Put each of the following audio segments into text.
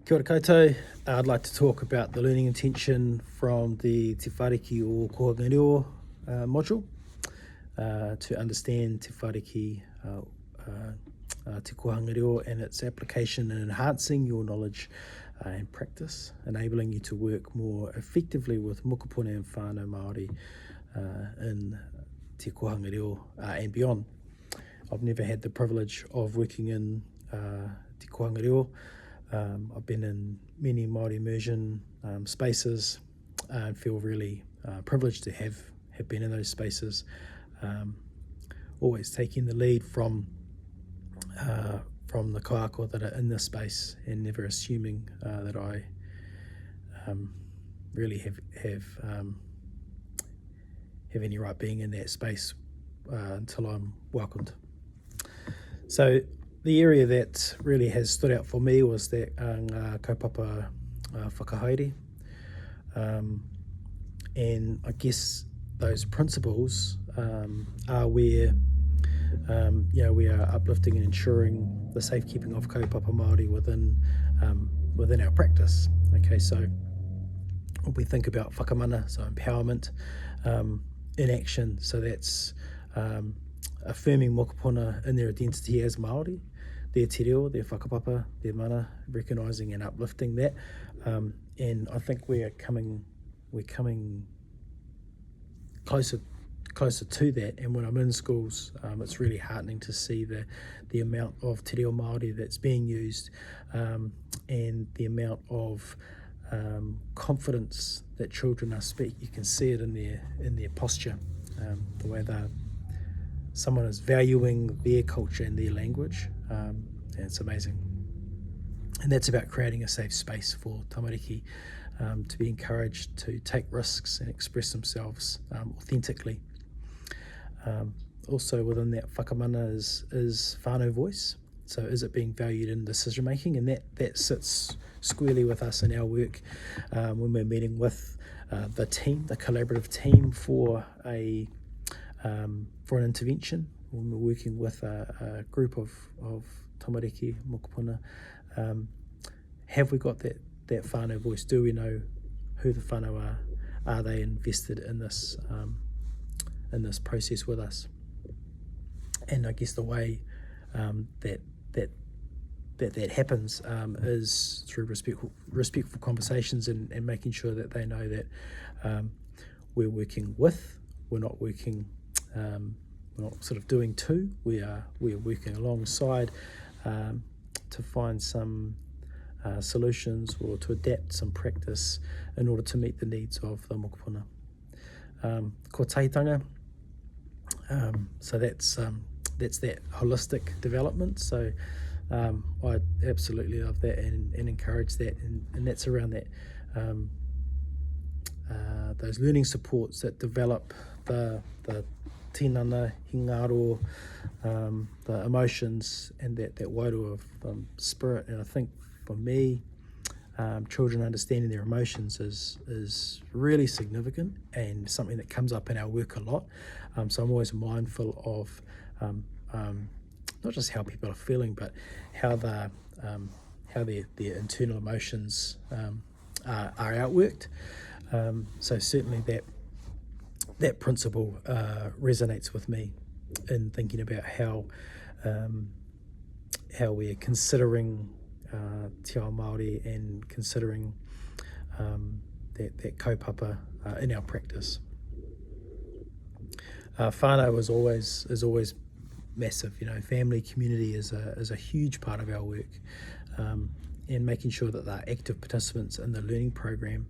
Kia ora koutou. I'd like to talk about the learning intention from the Te Whāriki o Kōhanga Reo module to understand Te Whāriki Te Kōhanga Reo and its application in enhancing your knowledge and practice, enabling you to work more effectively with mokopuna and whānau Māori in Te Kōhanga Reo and beyond. I've never had the privilege of working in Te Kōhanga Reo. I've been in many Māori immersion spaces and feel really privileged to have been in those spaces, always taking the lead from the kaiako that are in this space and never assuming that I really have any right being in that space until I'm welcomed. So the area that really has stood out for me was that kaupapa whakahaere, and I guess those principles are where we are uplifting and ensuring the safekeeping of kaupapa Māori within our practice. Okay, so when we think about whakamana, so empowerment in action, so that's affirming mokopuna in their identity as Māori, their te reo, their whakapapa, their mana, recognising and uplifting that, and I think we're coming closer to that. And when I'm in schools, it's really heartening to see the amount of te reo Māori that's being used, and the amount of confidence that children are speaking. You can see it in their posture, the way someone is valuing their culture and their language. And it's amazing. And that's about creating a safe space for tamariki to be encouraged to take risks and express themselves authentically. Also within that whakamana is whānau voice. So is it being valued in decision making? And that sits squarely with us in our work when we're meeting with the team, the collaborative team for an intervention, when we're working with a group of tamariki, mokopuna. Have we got that whānau voice? Do we know who the whānau are? Are they invested in this process with us? And I guess the way that happens is through respectful conversations and making sure that they know that we're working with, we're not working, we're not sort of doing to, we're working alongside to find some solutions or to adapt some practice in order to meet the needs of the mokopuna. Ko tahitanga, so that's that holistic development. So I absolutely love that and encourage that, and that's around that those learning supports that develop the tinana, hingaro, the emotions, and that wairo of spirit. And I think for me, children understanding their emotions is really significant and something that comes up in our work a lot. So I'm always mindful of not just how people are feeling, but how their internal emotions are outworked. So certainly that principle resonates with me in thinking about how we're considering te ao Māori and considering that kaupapa in our practice. Whānau is always massive. Family community is a huge part of our work, and making sure that they're active participants in the learning program.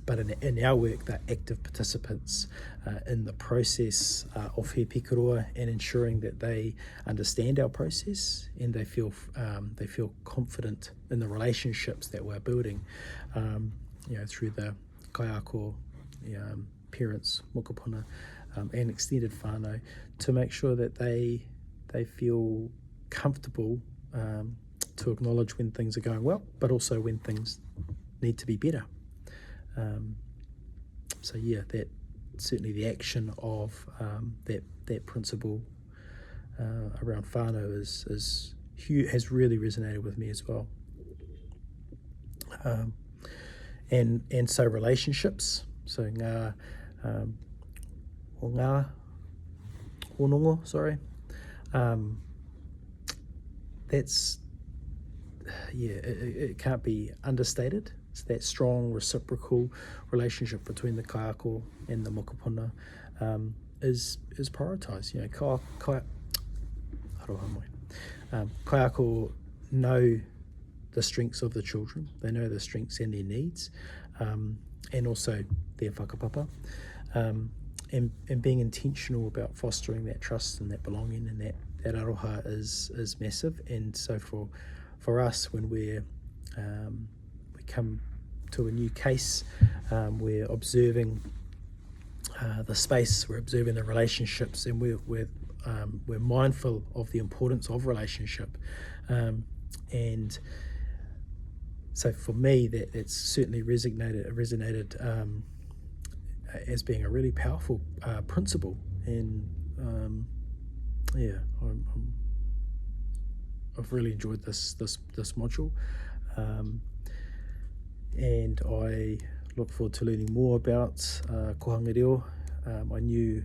But in our work, they're active participants in the process of he pikaroa, and ensuring that they understand our process and they feel confident in the relationships that we're building, through the kaiako, parents, mokopuna, and extended whānau, to make sure that they feel comfortable to acknowledge when things are going well, but also when things need to be better. That certainly the action of that principle around whānau has really resonated with me as well. And so relationships, so ngā o ngā honongo, sorry, that's, it can't be understated. It's that strong reciprocal relationship between the kaiako and the mokopuna is prioritised. You know, kaiako know the strengths of the children. They know the strengths and their needs, and also their whakapapa, and being intentional about fostering that trust and that belonging and that aroha is massive. And so for us, when we come to a new case, we're observing the space, we're observing the relationships, and we're mindful of the importance of relationship. And so for me, that's certainly resonated as being a really powerful principle. And I've really enjoyed this module, and I look forward to learning more about Kōhanga Reo. I knew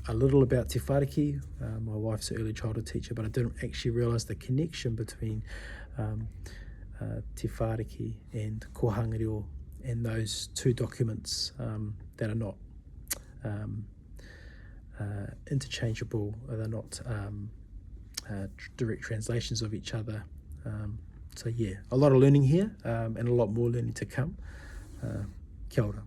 a little about Te Whāriki. My wife's an early childhood teacher, but I didn't actually realise the connection between Te Whāriki and Kōhanga Reo, and those two documents that are not interchangeable, they're not direct translations of each other. So yeah, a lot of learning here, and a lot more learning to come. Kia ora.